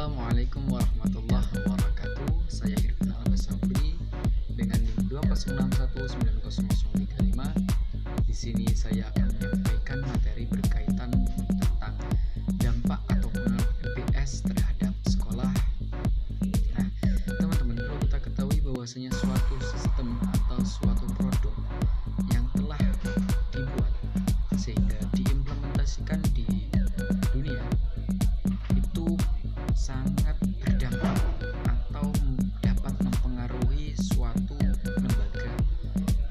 Assalamualaikum warahmatullahi wabarakatuh. Saya Irfan Al-Basabri dengan NIM 206190035. Di sini saya akan menyampaikan materi berkaitan tentang dampak atau pengaruh MBS terhadap sekolah. Nah, teman-teman, perlu kita ketahui bahwasanya suatu sistem atau suatu produk yang telah dibuat sehingga diimplementasikan di dunia itu sangat berdampak atau dapat mempengaruhi suatu lembaga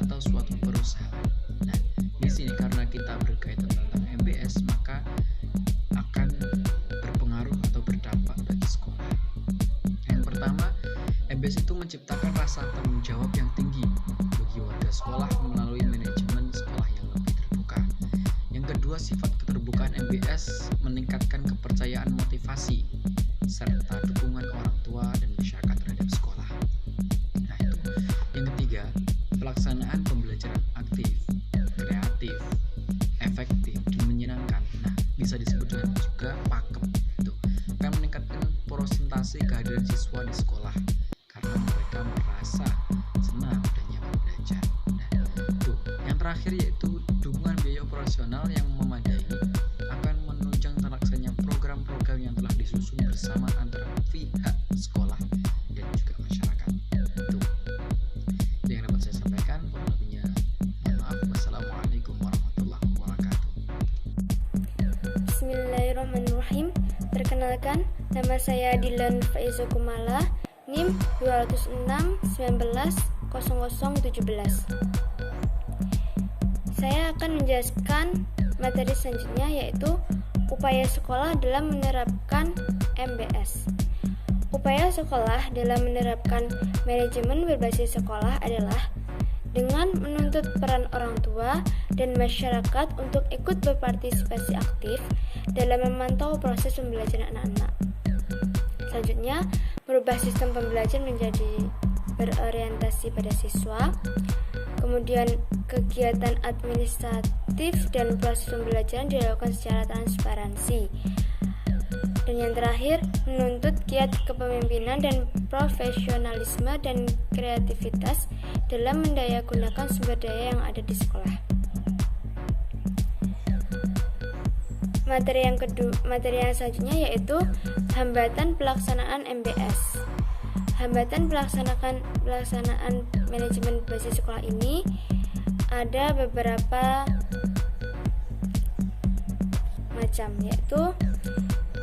atau suatu perusahaan. Nah, di sini karena kita berkaitan tentang MBS, maka akan berpengaruh atau berdampak bagi sekolah. Yang pertama, MBS itu menciptakan rasa tanggung jawab yang tinggi bagi warga sekolah melalui manajemen sekolah yang lebih terbuka. Yang kedua, sifat keterbukaan MBS meningkatkan kepercayaan motivasi serta dukungan orang tua dan masyarakat terhadap sekolah. Nah, itu. Yang ketiga, pelaksanaan pembelajaran aktif, kreatif, efektif, dan menyenangkan. Nah, bisa disebut dengan juga PAKEP. Itu akan meningkatkan persentase kehadiran siswa di sekolah karena mereka merasa senang dan nyaman belajar. Nah, itu. Yang terakhir yaitu dukungan biaya operasional yang memadai akan menunjang terlaksananya program-program yang telah disusun bersama antara pihak sekolah dan juga masyarakat. Itu yang dapat saya sampaikan. Kurang lebihnya mohon maaf. Wassalamualaikum warahmatullahi wabarakatuh. Bismillahirrahmanirrahim. Perkenalkan, nama saya Dilan Faizo Kumala, NIM 206190017. Saya akan menjelaskan materi selanjutnya, yaitu upaya sekolah dalam menerapkan MBS. Upaya sekolah dalam menerapkan manajemen berbasis sekolah adalah dengan menuntut peran orang tua dan masyarakat untuk ikut berpartisipasi aktif dalam memantau proses pembelajaran anak-anak. Selanjutnya, merubah sistem pembelajaran menjadi berorientasi pada siswa. Kemudian, kegiatan administratif dan proses pembelajaran dilakukan secara transparansi. Dan yang terakhir, menuntut giat kepemimpinan dan profesionalisme dan kreativitas dalam mendayagunakan sumber daya yang ada di sekolah. Materi yang selanjutnya yaitu hambatan pelaksanaan MBS. Hambatan pelaksanaan manajemen berbasis sekolah ini ada beberapa macam, yaitu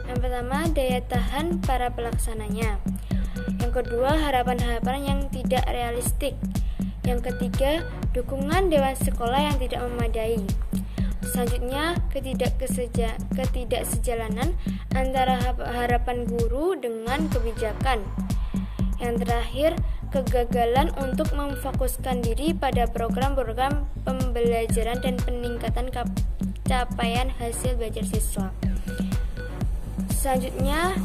yang pertama, daya tahan para pelaksananya. Yang kedua, harapan-harapan yang tidak realistik. Yang ketiga, dukungan dewan sekolah yang tidak memadai. Selanjutnya, ketidaksejalanan antara harapan guru dengan kebijakan. Yang terakhir, kegagalan untuk memfokuskan diri pada program-program pembelajaran dan peningkatan capaian hasil belajar siswa. Selanjutnya,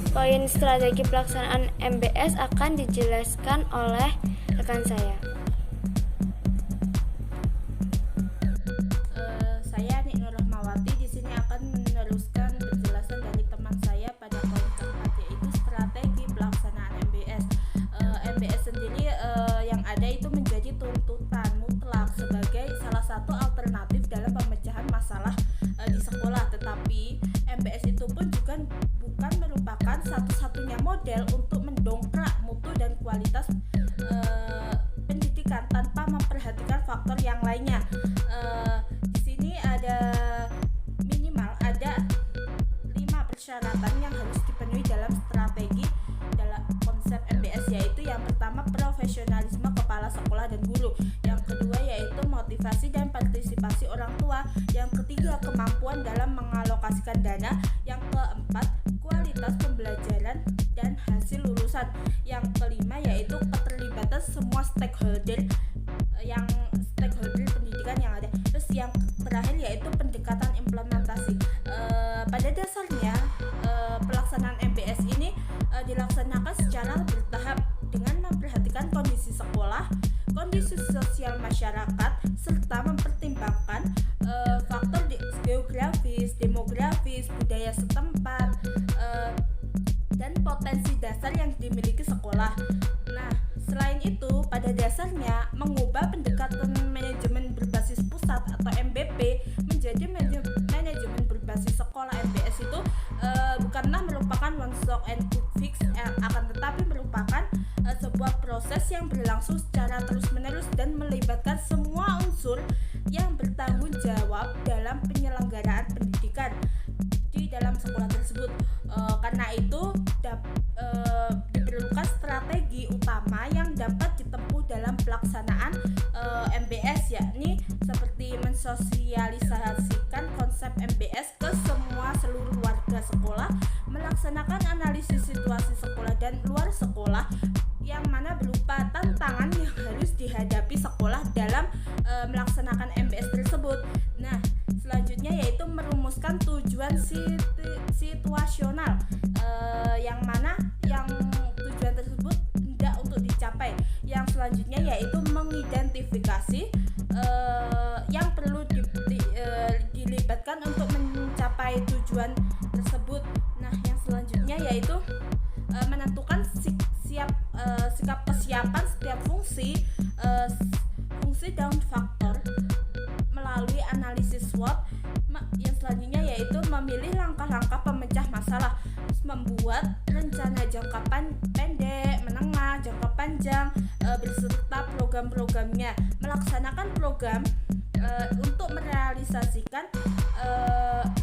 poin strategi pelaksanaan MBS akan dijelaskan oleh rekan saya. Saya Nik Nur Rahmawati di sini akan meneruskan penjelasan dari teman saya pada poin keempat, yaitu strategi pelaksanaan MBS. MBS sendiri yang ada itu menjadi tuntutan mutlak sebagai salah satu alternatif dalam pemecahan masalah di sekolah. Tetapi MBS itu pun juga bukan merupakan satu-satunya model untuk mendongkrak mutu dan kualitas pendidikan tanpa memperhatikan faktor yang lainnya. Di sini ada minimal ada 5 persyaratan yang harus dipenuhi dalam strategi dalam konsep MBS, yaitu yang pertama, profesionalisme kepala sekolah dan guru. Yang kedua yaitu motivasi dan partisipasi orang tua. Yang ketiga, kemampuan dalam mengalokasikan dana. Yang keempat, kualitas pembelajaran dan hasil lulusan. Yang kelima yaitu keterlibatan semua stakeholder pendidikan yang ada. Terus yang terakhir yaitu pendekatan implementasi. Pada dasarnya pelaksanaan MBS ini dilaksanakan secara bertahap dengan memperhatikan kondisi sekolah, kondisi sosial masyarakat, serta mempertimbangkan faktor geografis, demografis, budaya setempat, sekolah. Nah, selain itu, pada dasarnya mengubah pendekatan manajemen berbasis pusat atau MBP menjadi manajemen berbasis sekolah MBS itu bukanlah merupakan one shot and quick fix, akan tetapi merupakan sebuah proses yang berlangsung secara terus-menerus dan melibatkan semua unsur yang bertanggung jawab dalam penyelenggaraan pendidikan di dalam sekolah tersebut. Karena itu diperlukan strategi utama yang dapat ditempuh dalam pelaksanaan MBS, yakni seperti mensosialisasikan konsep MBS ke seluruh warga sekolah, melaksanakan analisis situasi sekolah dan luar sekolah yang mana berupa tantangan yang harus dihadapi sekolah dalam melaksanakan MBS tersebut. Nah, selanjutnya yaitu merumuskan tujuan situasional yang mana yang tujuan tersebut tidak untuk dicapai. Yang selanjutnya yaitu mengidentifikasi yang perlu dilibatkan untuk mencapai tujuan tersebut. Nah, yang selanjutnya yaitu menentukan sikap kesiapan setiap fungsi dan faktor melalui analisis SWOT. Yang selanjutnya yaitu memilih langkah-langkah pemecah masalah, membuat rencana jangka pendek, menengah, jangka panjang beserta program-programnya, melaksanakan program untuk merealisasikan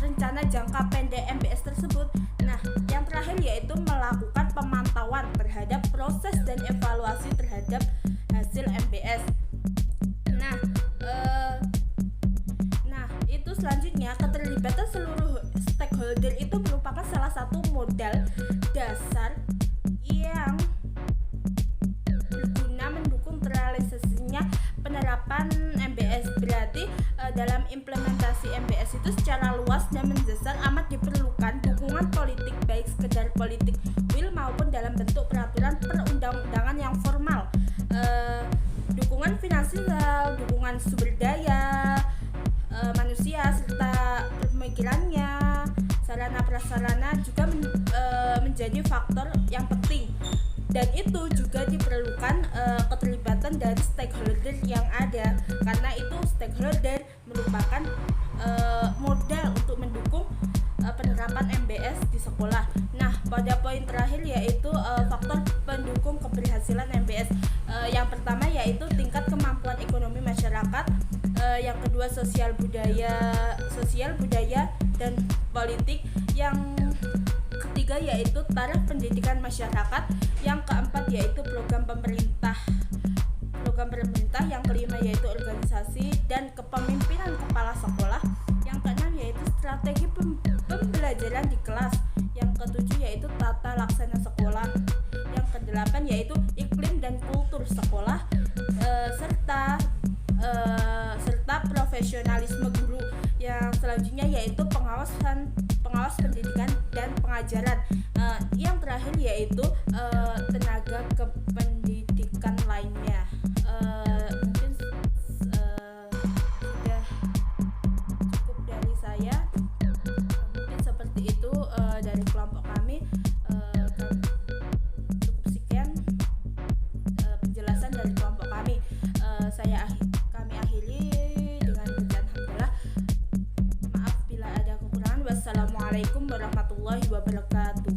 rencana jangka pendek MBS tersebut. Nah, yang terakhir yaitu melakukan pemantauan terhadap proses dan evaluasi terhadap hasil MBS. Nah, itu selanjutnya keterlibatan seluruh stakeholder itu merupakan salah satu modal dasar yang berguna mendukung terrealisasinya penerapan MBS. Berarti dalam implementasi MBS itu secara luas dan mendesak amat diperlukan dukungan politik, baik sekedar politik will maupun dalam bentuk peraturan perundang-undangan yang formal, dukungan finansial, dukungan sumber daya manusia serta pemikirannya, sarana prasarana juga menjadi faktor yang penting, dan itu juga diperlukan keterlibatan dari stakeholder yang ada, karena itu stakeholder merupakan modal untuk mendukung penerapan MBS di sekolah. Nah, pada poin terakhir yaitu faktor pendukung keberhasilan MBS. Yang pertama yaitu tingkat kemampuan ekonomi masyarakat, yang kedua sosial budaya dan politik, yang ketiga yaitu taraf pendidikan masyarakat, yang keempat yaitu program pemerintah, yang kelima yaitu organisasi dan kepemimpinan kepala sekolah, yang keenam yaitu strategi pembelajaran di kelas, yang ketujuh yaitu tata laksana sekolah, yang kedelapan yaitu iklim dan kultur sekolah, serta profesionalisme guru. Yang selanjutnya yaitu pengawas pendidikan dan pengajaran. Yang terakhir yaitu tenaga kependidikan lainnya. Mungkin sudah cukup dari saya. Mungkin seperti itu dari kelompok kami. Cukup sekian penjelasan dari kelompok kami. Kami akhiri dengan bacaan hamdalah. Maaf bila ada kekurangan. Wassalamualaikum warahmatullahi wabarakatuh.